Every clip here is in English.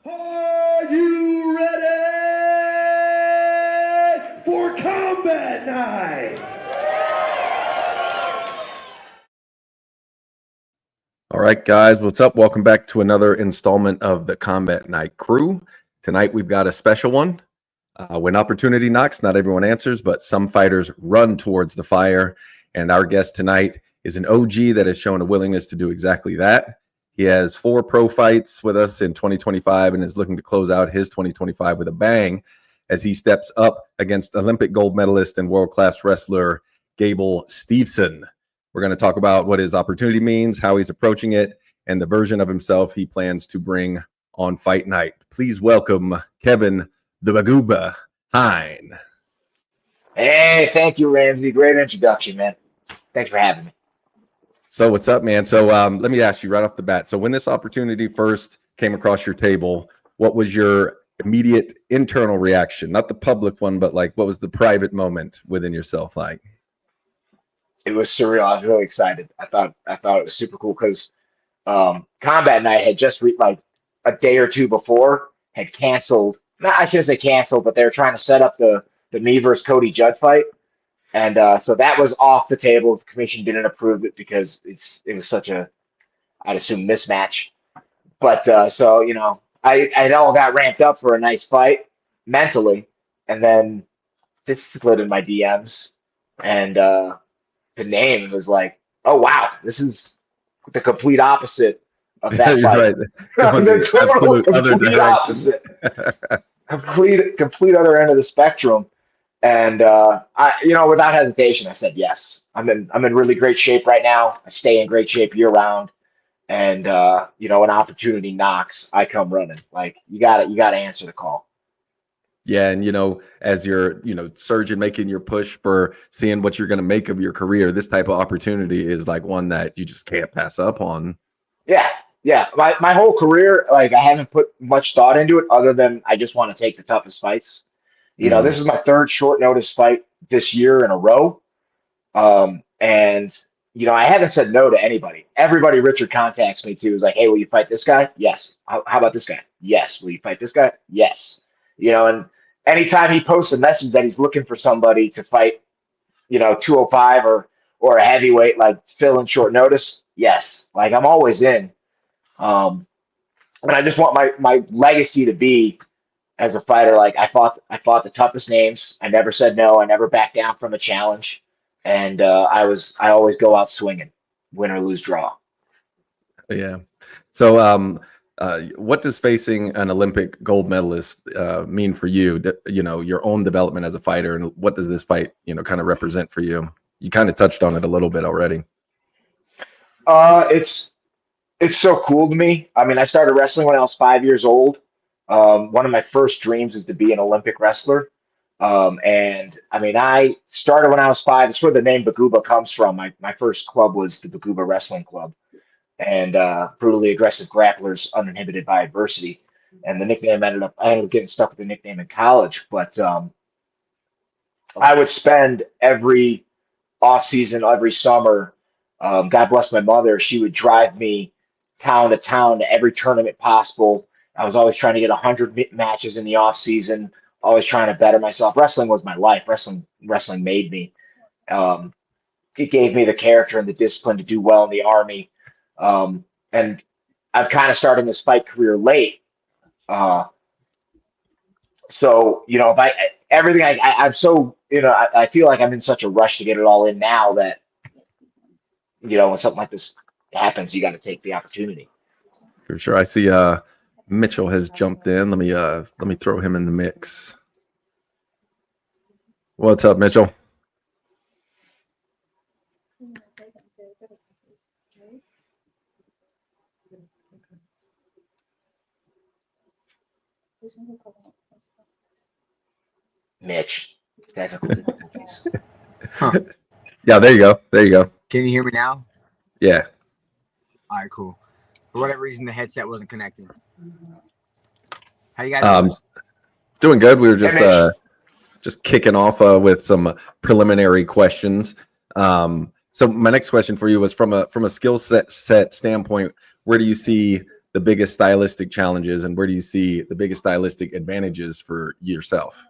Are you ready for combat night? All right, guys, what's up? Welcome back to another installment of the Combat Night Crew. Tonight, we've got a special one. When opportunity knocks, not everyone answers, but some fighters run towards the fire. And our guest tonight is an OG that has shown a willingness to do exactly that. He has 4 pro fights with us in 2025 and is looking to close out his 2025 with a bang as he steps up against Olympic gold medalist and world-class wrestler Gable Stevenson. We're going to talk about what his opportunity means, how he's approaching it, and the version of himself he plans to bring on fight night. Please welcome Kevin the Baguba Hein. Hey, thank you, Ramsey. Great introduction, man. Thanks for having me. So what's up, man? So let me ask you right off the bat. So when this opportunity first came across your table, what was your immediate internal reaction? Not the public one, but like what was the private moment within yourself like? It was surreal. I was really excited. I thought it was super cool because Combat Night had just like a day or two before had canceled. Not, I shouldn't say canceled, but they were trying to set up the me versus Cody Judd fight. And so that was off the table. The commission didn't approve it because it was such a, I'd assume, mismatch. But so, you know, I all got ramped up for a nice fight mentally. And then this slid in my DMs. And the name was like, oh, wow, this is the complete opposite of that You're fight. Right. The total other complete direction. opposite. complete other end of the spectrum. And I, you know, without hesitation, I said yes. I'm in really great shape right now. I stay in great shape year round. And you know, when opportunity knocks, I come running. Like you gotta answer the call. Yeah, and you know, as you're, surgeon making your push for seeing what you're going to make of your career, this type of opportunity is like one that you just can't pass up on. Yeah. My whole career, like I haven't put much thought into it other than I just want to take the toughest fights. You know, this is my 3rd short notice fight this year in a row. And, you know, I haven't said no to anybody. Everybody Richard contacts me too is like, hey, will you fight this guy? Yes. How about this guy? Yes. Will you fight this guy? Yes. You know, and anytime he posts a message that he's looking for somebody to fight, you know, 205 or a heavyweight, like fill in short notice, yes. Like I'm always in. And I just want my legacy to be as a fighter, like I fought the toughest names. I never said no. I never backed down from a challenge, and I always go out swinging, win or lose, draw. Yeah. So, what does facing an Olympic gold medalist mean for you? You know, your own development as a fighter, and what does this fight, kind of represent for you? You kind of touched on it a little bit already. It's so cool to me. I mean, I started wrestling when I was 5 years old. One of my first dreams is to be an Olympic wrestler. And I mean, I started when I was 5. That's where the name Baguba comes from. My first club was the Baguba Wrestling Club, and brutally aggressive grapplers uninhibited by adversity. And the nickname I ended up getting stuck with the nickname in college. But I would spend every off season, every summer. God bless my mother. She would drive me town to town to every tournament possible. I was always trying to get 100 matches in the off season, always trying to better myself. Wrestling was my life. Wrestling made me. It gave me the character and the discipline to do well in the Army. And I'm kind of starting this fight career late. So, you know, if everything I'm so, you know, I feel like I'm in such a rush to get it all in now that, you know, when something like this happens, you got to take the opportunity. For sure. I see Mitchell has jumped in. Let me throw him in the mix. What's up, Mitchell? Mitch, technical difficulties. Yeah, there you go. Can you hear me now? Yeah. All right, cool. For whatever reason, the headset wasn't connecting. How you guys doing good. We were just kicking off with some preliminary questions. So my next question for you was from a skill set standpoint, where do you see the biggest stylistic challenges, and where do you see the biggest stylistic advantages for yourself?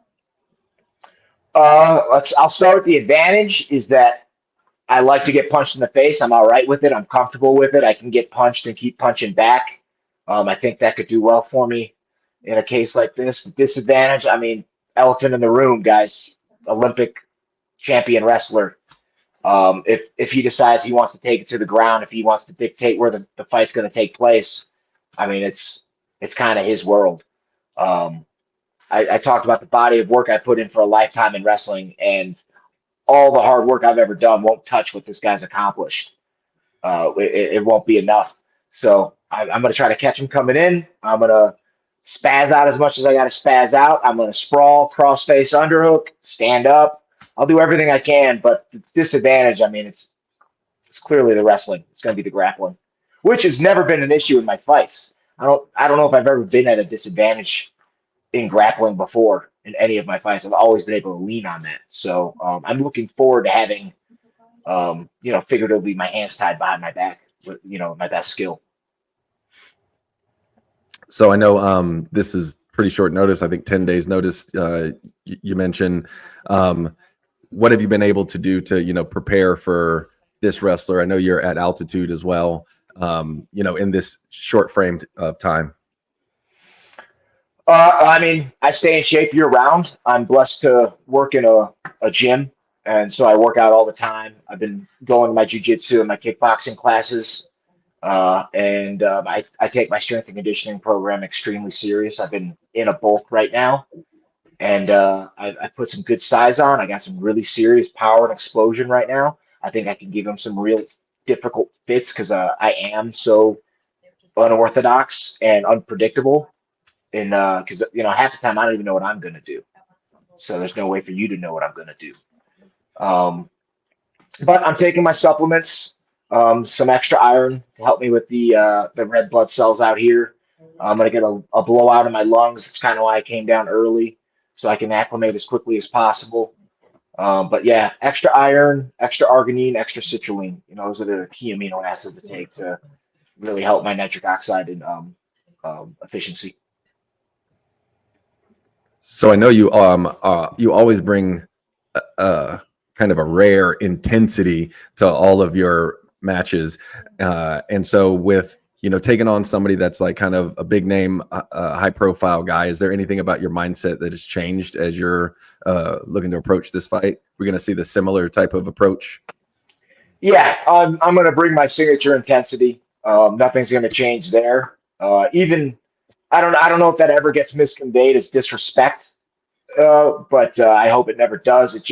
I'll start with the advantage is that I like to get punched in the face. I'm all right with it. I'm comfortable with it. I can get punched and keep punching back. I think that could do well for me in a case like this. The disadvantage, I mean, elephant in the room, guys. Olympic champion wrestler. If he decides he wants to take it to the ground, if he wants to dictate where the fight's going to take place, I mean, it's kind of his world. I talked about the body of work I put in for a lifetime in wrestling, and all the hard work I've ever done won't touch what this guy's accomplished. It won't be enough. So I'm going to try to catch him coming in. I'm going to spaz out as much as I got to spaz out. I'm going to sprawl, cross-face underhook, stand up. I'll do everything I can, but the disadvantage, I mean, it's clearly the wrestling. It's going to be the grappling, which has never been an issue in my fights. I don't know if I've ever been at a disadvantage in grappling before in any of my fights. I've always been able to lean on that. So I'm looking forward to having, figuratively my hands tied behind my back with, my best skill. So I know this is pretty short notice. I think 10 days notice. You mentioned what have you been able to do to, prepare for this wrestler? I know you're at altitude as well, in this short frame of time. I mean, I stay in shape year round. I'm blessed to work in a gym, and so I work out all the time. I've been going to my jiu-jitsu and my kickboxing classes, and I take my strength and conditioning program extremely serious. I've been in a bulk right now, and I put some good size on. I got some really serious power and explosion right now. I think I can give him some real difficult fits because I am so unorthodox and unpredictable. And because half the time I don't even know what I'm going to do, so there's no way for you to know what I'm going to do. But I'm taking my supplements, some extra iron to help me with the red blood cells out here. I'm going to get a blowout in my lungs. It's kind of why I came down early, so I can acclimate as quickly as possible. But yeah, extra iron, extra arginine, extra citrulline. Those are the key amino acids to take to really help my nitric oxide and efficiency. So I know you you always bring kind of a rare intensity to all of your matches, and so with taking on somebody that's like kind of a big name, high profile guy, is there anything about your mindset that has changed as you're looking to approach this fight? We're going to see the similar type of approach. Yeah, I'm going to bring my signature intensity. Nothing's going to change there. Even I don't know if that ever gets misconveyed as disrespect, but I hope it never does. It's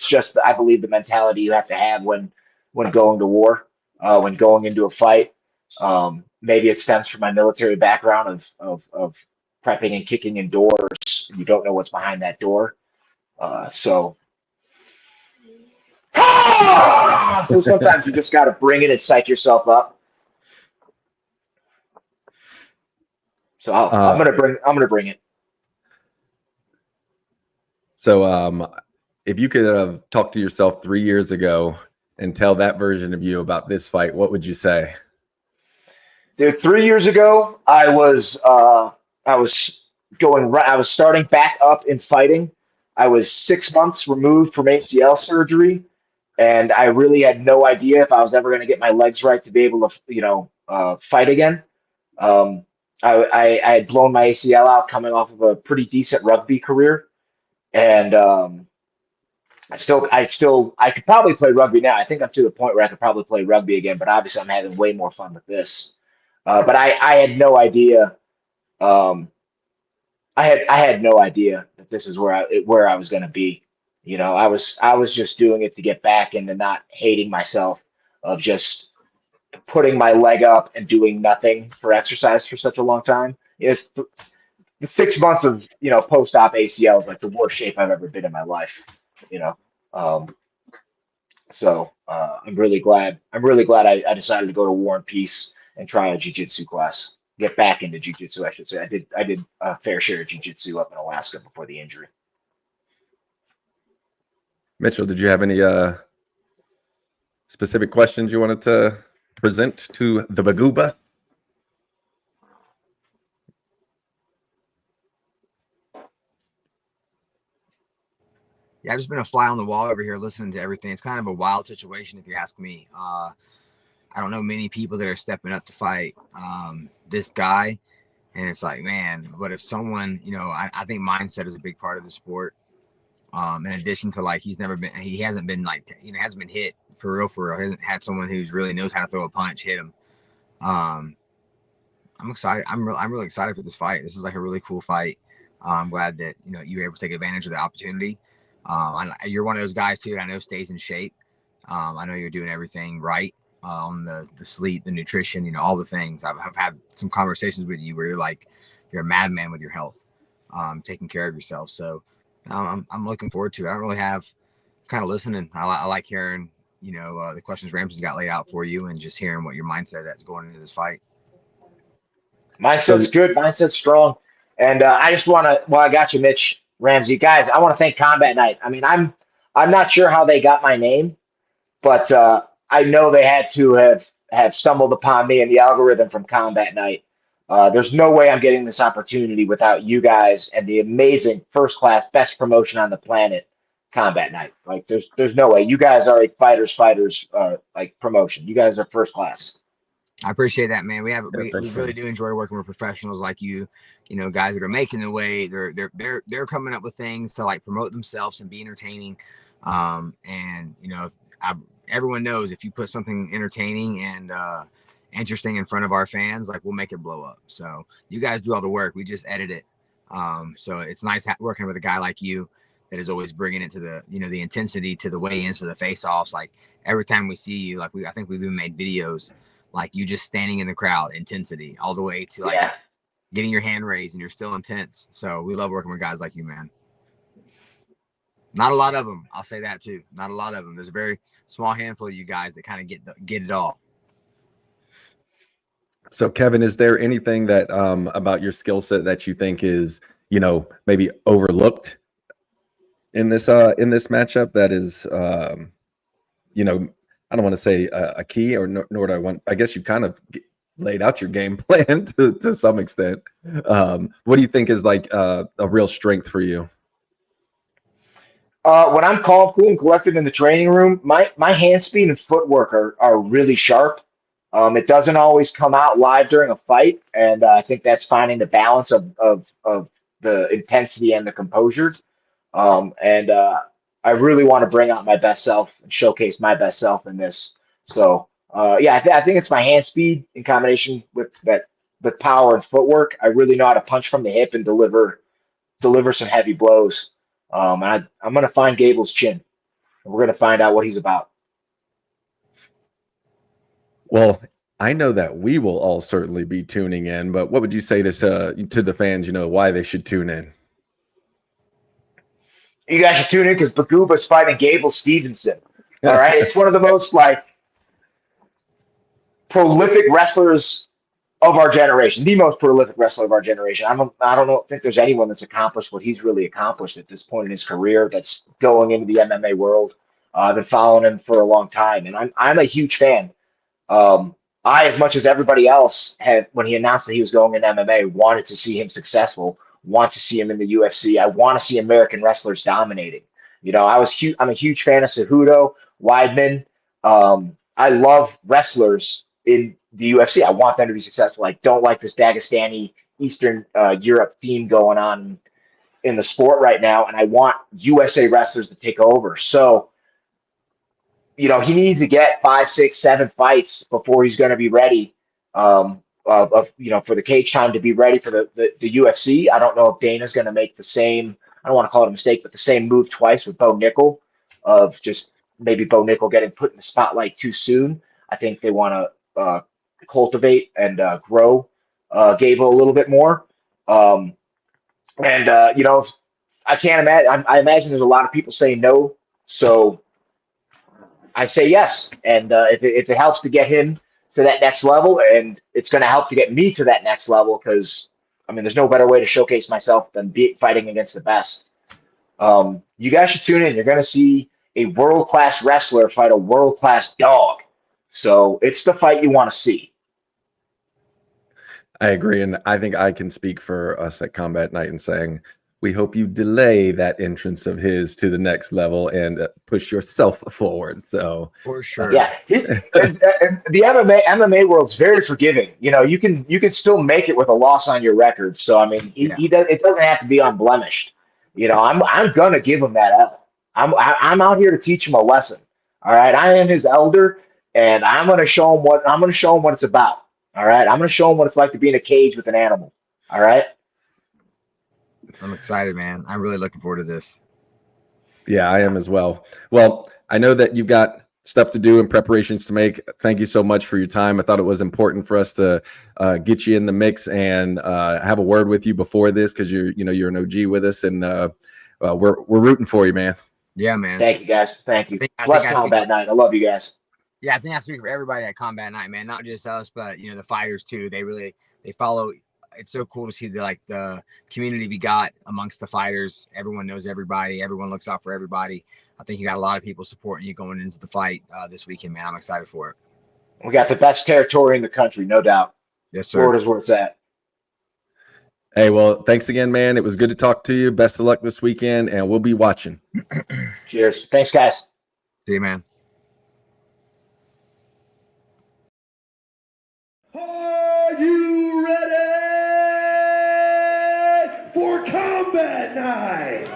just I believe the mentality you have to have when going to war, when going into a fight. Maybe it stems from my military background of prepping and kicking in doors. You don't know what's behind that door, so sometimes you just got to bring it and psych yourself up. So I'm gonna bring it. So if you could have talked to yourself 3 years ago and tell that version of you about this fight, what would you say? Dude, 3 years ago, I was starting back up in fighting. I was 6 months removed from ACL surgery, and I really had no idea if I was ever going to get my legs right to be able to, fight again. I had blown my ACL out coming off of a pretty decent rugby career, and I could probably play rugby now. I think I'm to the point where I could probably play rugby again, but obviously I'm having way more fun with this. But I had no idea. I had no idea that this is where I was going to be. I was just doing it to get back into not hating myself, of just putting my leg up and doing nothing for exercise for such a long time. It's the 6 months of post-op ACL is like the worst shape I've ever been in my life. So I'm really glad I decided to go to War and Peace and try a jiu-jitsu class. Get back into jiu-jitsu, I should say. I did a fair share of jiu-jitsu up in Alaska before the injury. Mitchell, did you have any specific questions you wanted to present to the Baguba? Yeah, I've just been a fly on the wall over here listening to everything. It's kind of a wild situation, if you ask me. I don't know many people that are stepping up to fight this guy. And it's like, man, but if someone, I think mindset is a big part of the sport. In addition to like, he hasn't been hasn't been hit for real. He hasn't had someone who's really knows how to throw a punch, hit him. I'm excited. I'm really excited for this fight. This is like a really cool fight. I'm glad that, you were able to take advantage of the opportunity. You're one of those guys too, that I know stays in shape. I know you're doing everything right. On the sleep, the nutrition, all the things. I've had some conversations with you where you're a madman with your health, taking care of yourself. So I'm looking forward to it. I don't really have kind of listening. I like hearing, the questions Ramsey's got laid out for you and just hearing what your mindset is going into this fight. Mindset's good. Mindset's strong. And I just want to, I got you, Mitch, Ramsey. Guys, I want to thank Combat Night. I mean, I'm not sure how they got my name, but I know they had to have stumbled upon me in the algorithm from Combat Night. There's no way I'm getting this opportunity without you guys and the amazing first class, best promotion on the planet, Combat Night. Like there's no way. You guys are a fighters like promotion. You guys are first class. I appreciate that, man. We really do enjoy working with professionals like you, guys that are making the way. They're coming up with things to like promote themselves and be entertaining. And everyone knows if you put something entertaining and interesting in front of our fans, like we'll make it blow up. So you guys do all the work. We just edit it. So it's nice working with a guy like you that is always bringing it to the intensity, to the weigh-ins, to the face-offs. Like every time we see you, I think we've even made videos like you just standing in the crowd, intensity all the way to getting your hand raised and you're still intense. So we love working with guys like you, man. Not a lot of them. I'll say that too. Not a lot of them. There's a very small handful of you guys that kind of get it all. So Kevin, is there anything that about your skill set that you think is, maybe overlooked in this matchup that is, I don't want to say a key nor do I want, I guess you kind of laid out your game plan to some extent. What do you think is like a real strength for you? When I'm calm, cool, and collected in the training room, my hand speed and footwork are really sharp. It doesn't always come out live during a fight, and I think that's finding the balance of the intensity and the composure. I really want to bring out my best self and showcase my best self in this. So I think it's my hand speed in combination with power and footwork. I really know how to punch from the hip and deliver some heavy blows. I'm going to find Gable's chin, and we're going to find out what he's about. Well, I know that we will all certainly be tuning in, but what would you say to the fans, why they should tune in? You guys should tune in because Baguba's fighting Gable Stevenson. All right. It's one of the most prolific wrestlers of our generation, the most prolific wrestler of our generation. I don't think there's anyone that's accomplished what he's really accomplished at this point in his career that's going into the MMA world. I've been following him for a long time, and I'm a huge fan. I, as much as everybody else, had when he announced that he was going in MMA, wanted to see him successful, want to see him in the UFC. I want to see American wrestlers dominating. I'm a huge fan of Cejudo, Weidman. I love wrestlers in the UFC. I want them to be successful. I don't like this Dagestani Eastern Europe theme going on in the sport right now, and I want USA wrestlers to take over. So, he needs to get 5, 6, 7 fights before he's going to be ready for the cage time to be ready for the UFC. I don't know if Dana's going to make the same, I don't want to call it a mistake, but the same move twice with Bo Nickel of just maybe Bo Nickel getting put in the spotlight too soon. I think they want to cultivate and grow Gable a little bit more. I can't imagine, I imagine there's a lot of people saying no. So I say yes. And if it helps to get him to that next level, and it's going to help to get me to that next level, because, there's no better way to showcase myself than fighting against the best. You guys should tune in. You're going to see a world-class wrestler fight a world-class dog. So it's the fight you want to see. I agree. And I think I can speak for us at Combat Night in saying we hope you delay that entrance of his to the next level and push yourself forward. So For sure. Yeah, and the MMA world's very forgiving. You know, you can still make it with a loss on your record. So I mean, he does. It doesn't have to be unblemished. You know, I'm gonna give him that L. I'm out here to teach him a lesson. All right, I am his elder, and I'm gonna show him what it's about. All right, I'm gonna show him what it's like to be in a cage with an animal. All right. I'm excited, man. I'm really looking forward to this. Yeah, I am as well. Well, I know that you've got stuff to do and preparations to make. Thank you so much for your time. I thought it was important for us to get you in the mix and have a word with you before this, because you're an OG with us, and we're rooting for you, man. Yeah, man. Thank you, guys. Thank you. I Bless think Combat Night. I love you guys. Yeah, I think I speak for everybody at Combat Night, man. Not just us, but the fighters too. They follow. It's so cool to see the community we got amongst the fighters. Everyone knows everybody. Everyone looks out for everybody. I think you got a lot of people supporting you going into the fight this weekend, man. I'm excited for it. We got the best territory in the country, no doubt. Yes, sir. Florida's where it's at. Hey, well, thanks again, man. It was good to talk to you. Best of luck this weekend, and we'll be watching. Cheers. Thanks, guys. See you, man. Are you ready for Combat Night?